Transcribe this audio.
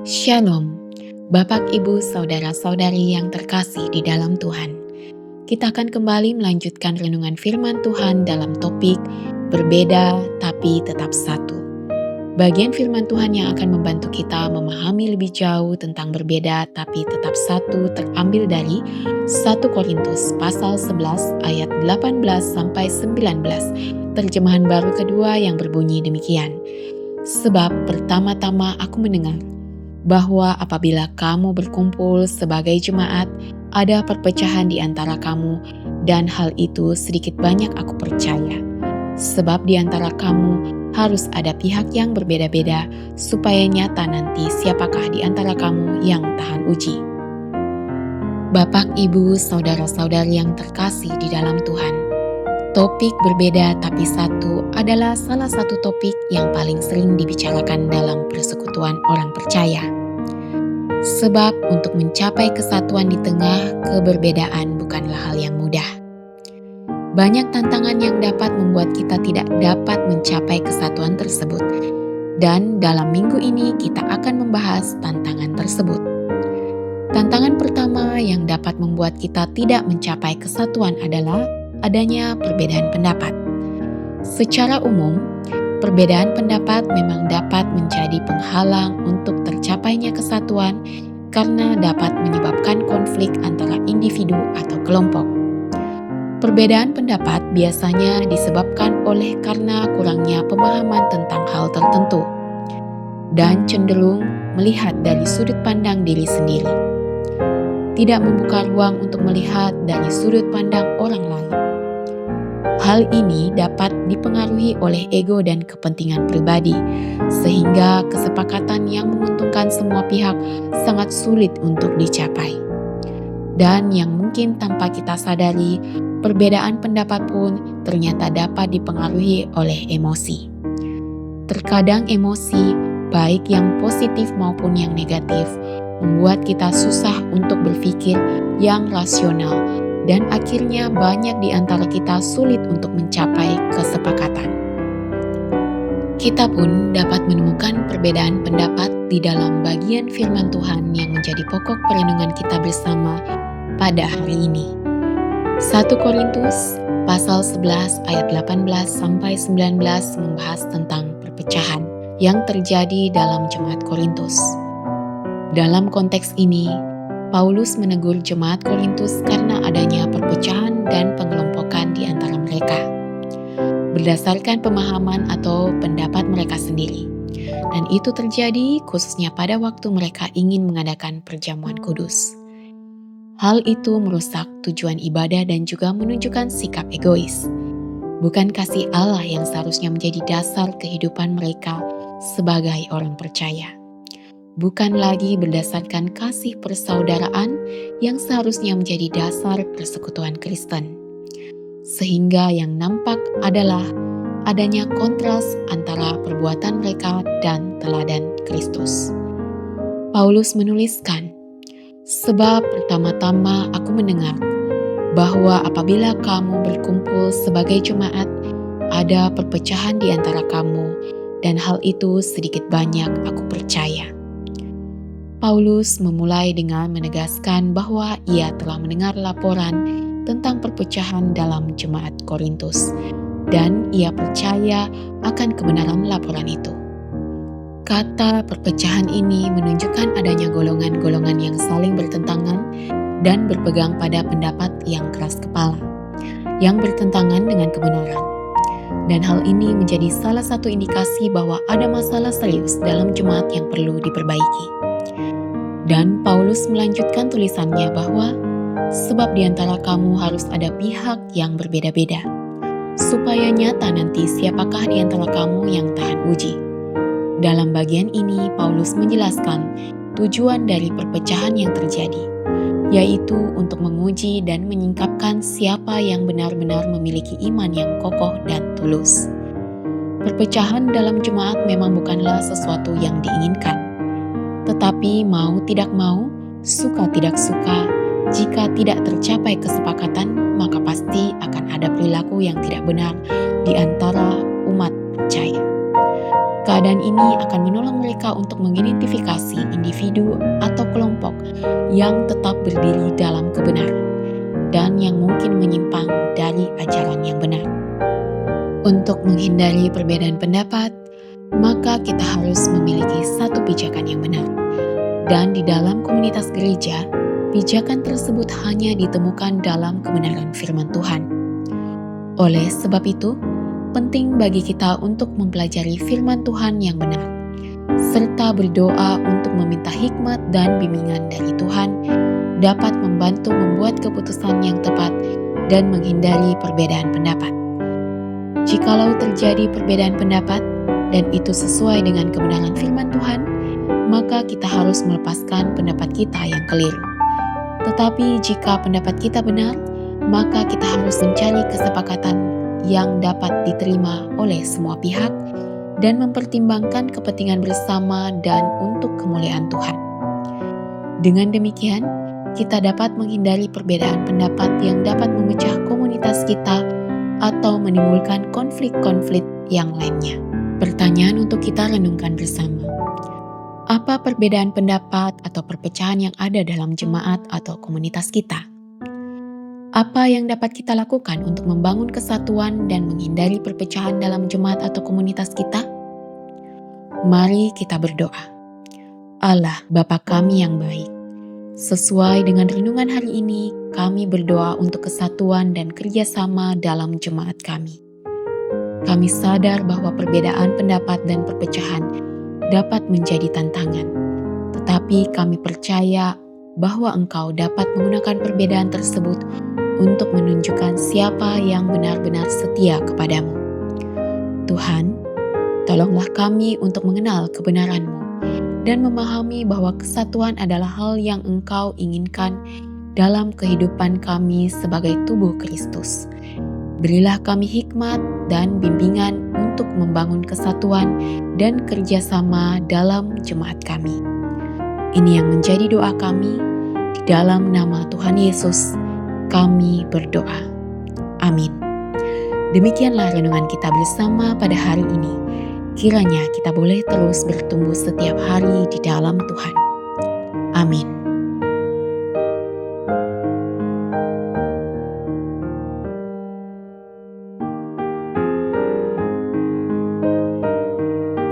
Shalom, Bapak, Ibu, Saudara-saudari yang terkasih di dalam Tuhan. Kita akan kembali melanjutkan renungan firman Tuhan dalam topik berbeda tapi tetap satu. Bagian firman Tuhan yang akan membantu kita memahami lebih jauh tentang berbeda tapi tetap satu terambil dari 1 Korintus pasal 11 ayat 18-19, terjemahan baru kedua yang berbunyi demikian. Sebab pertama-tama aku mendengar bahwa apabila kamu berkumpul sebagai jemaat, ada perpecahan di antara kamu, dan hal itu sedikit banyak aku percaya. Sebab di antara kamu harus ada pihak yang berbeda-beda, supaya nyata nanti siapakah di antara kamu yang tahan uji. Bapak, Ibu, Saudara-saudari yang terkasih di dalam Tuhan, topik berbeda tapi satu adalah salah satu topik yang paling sering dibicarakan dalam persekutuan orang percaya. Sebab untuk mencapai kesatuan di tengah keberbedaan bukanlah hal yang mudah. Banyak tantangan yang dapat membuat kita tidak dapat mencapai kesatuan tersebut. Dan dalam minggu ini kita akan membahas tantangan tersebut. Tantangan pertama yang dapat membuat kita tidak mencapai kesatuan adalah adanya perbedaan pendapat. Secara umum, perbedaan pendapat memang dapat menjadi penghalang untuk tercapainya kesatuan karena dapat menyebabkan konflik antara individu atau kelompok. Perbedaan pendapat biasanya disebabkan oleh karena kurangnya pemahaman tentang hal tertentu dan cenderung melihat dari sudut pandang diri sendiri. Tidak membuka ruang untuk melihat dari sudut pandang orang lain. Hal ini dapat dipengaruhi oleh ego dan kepentingan pribadi, sehingga kesepakatan yang menguntungkan semua pihak sangat sulit untuk dicapai. Dan yang mungkin tanpa kita sadari, perbedaan pendapat pun ternyata dapat dipengaruhi oleh emosi. Terkadang emosi, baik yang positif maupun yang negatif, membuat kita susah untuk berpikir yang rasional, dan akhirnya banyak di antara kita sulit untuk mencapai kesepakatan. Kita pun dapat menemukan perbedaan pendapat di dalam bagian firman Tuhan yang menjadi pokok perenungan kita bersama pada hari ini. 1 Korintus pasal 11 ayat 18-19 membahas tentang perpecahan yang terjadi dalam jemaat Korintus. Dalam konteks ini, Paulus menegur jemaat Korintus karena adanya perpecahan dan pengelompokan di antara mereka, berdasarkan pemahaman atau pendapat mereka sendiri. Dan itu terjadi khususnya pada waktu mereka ingin mengadakan perjamuan kudus. Hal itu merusak tujuan ibadah dan juga menunjukkan sikap egois. Bukan kasih Allah yang seharusnya menjadi dasar kehidupan mereka sebagai orang percaya. Bukan lagi berdasarkan kasih persaudaraan yang seharusnya menjadi dasar persekutuan Kristen. Sehingga yang nampak adalah adanya kontras antara perbuatan mereka dan teladan Kristus. Paulus menuliskan, "Sebab pertama-tama aku mendengar bahwa apabila kamu berkumpul sebagai jemaat, ada perpecahan di antara kamu, dan hal itu sedikit banyak aku percaya." Paulus memulai dengan menegaskan bahwa ia telah mendengar laporan tentang perpecahan dalam jemaat Korintus, dan ia percaya akan kebenaran laporan itu. Kata perpecahan ini menunjukkan adanya golongan-golongan yang saling bertentangan dan berpegang pada pendapat yang keras kepala, yang bertentangan dengan kebenaran. Dan hal ini menjadi salah satu indikasi bahwa ada masalah serius dalam jemaat yang perlu diperbaiki. Dan Paulus melanjutkan tulisannya bahwa sebab di antara kamu harus ada pihak yang berbeda-beda, supaya nyata nanti siapakah di antara kamu yang tahan uji. Dalam bagian ini Paulus menjelaskan tujuan dari perpecahan yang terjadi, yaitu untuk menguji dan menyingkapkan siapa yang benar-benar memiliki iman yang kokoh dan tulus. Perpecahan dalam jemaat memang bukanlah sesuatu yang diinginkan. Tetapi mau tidak mau, suka tidak suka, jika tidak tercapai kesepakatan, maka pasti akan ada perilaku yang tidak benar di antara umat percaya. Keadaan ini akan menolong mereka untuk mengidentifikasi individu atau kelompok yang tetap berdiri dalam kebenaran dan yang mungkin menyimpang dari ajaran yang benar. Untuk menghindari perbedaan pendapat, maka kita harus memiliki satu pijakan yang benar. Dan di dalam komunitas gereja, pijakan tersebut hanya ditemukan dalam kebenaran firman Tuhan. Oleh sebab itu, penting bagi kita untuk mempelajari firman Tuhan yang benar, serta berdoa untuk meminta hikmat dan bimbingan dari Tuhan dapat membantu membuat keputusan yang tepat dan menghindari perbedaan pendapat. Jikalau terjadi perbedaan pendapat dan itu sesuai dengan kebenaran firman Tuhan, maka kita harus melepaskan pendapat kita yang keliru. Tetapi jika pendapat kita benar, maka kita harus mencari kesepakatan yang dapat diterima oleh semua pihak dan mempertimbangkan kepentingan bersama dan untuk kemuliaan Tuhan. Dengan demikian, kita dapat menghindari perbedaan pendapat yang dapat memecah komunitas kita atau menimbulkan konflik-konflik yang lainnya. Pertanyaan untuk kita renungkan bersama. Apa perbedaan pendapat atau perpecahan yang ada dalam jemaat atau komunitas kita? Apa yang dapat kita lakukan untuk membangun kesatuan dan menghindari perpecahan dalam jemaat atau komunitas kita? Mari kita berdoa. Allah, Bapa kami yang baik, sesuai dengan renungan hari ini, kami berdoa untuk kesatuan dan kerjasama dalam jemaat kami. Kami sadar bahwa perbedaan pendapat dan perpecahan dapat menjadi tantangan, tetapi kami percaya bahwa Engkau dapat menggunakan perbedaan tersebut untuk menunjukkan siapa yang benar-benar setia kepadamu. Tuhan, tolonglah kami untuk mengenal kebenaran-Mu dan memahami bahwa kesatuan adalah hal yang Engkau inginkan dalam kehidupan kami sebagai tubuh Kristus. Berilah kami hikmat dan bimbingan untuk membangun kesatuan dan kerjasama dalam jemaat kami. Ini yang menjadi doa kami, di dalam nama Tuhan Yesus kami berdoa. Amin. Demikianlah renungan kita bersama pada hari ini. Kiranya kita boleh terus bertumbuh setiap hari di dalam Tuhan. Amin.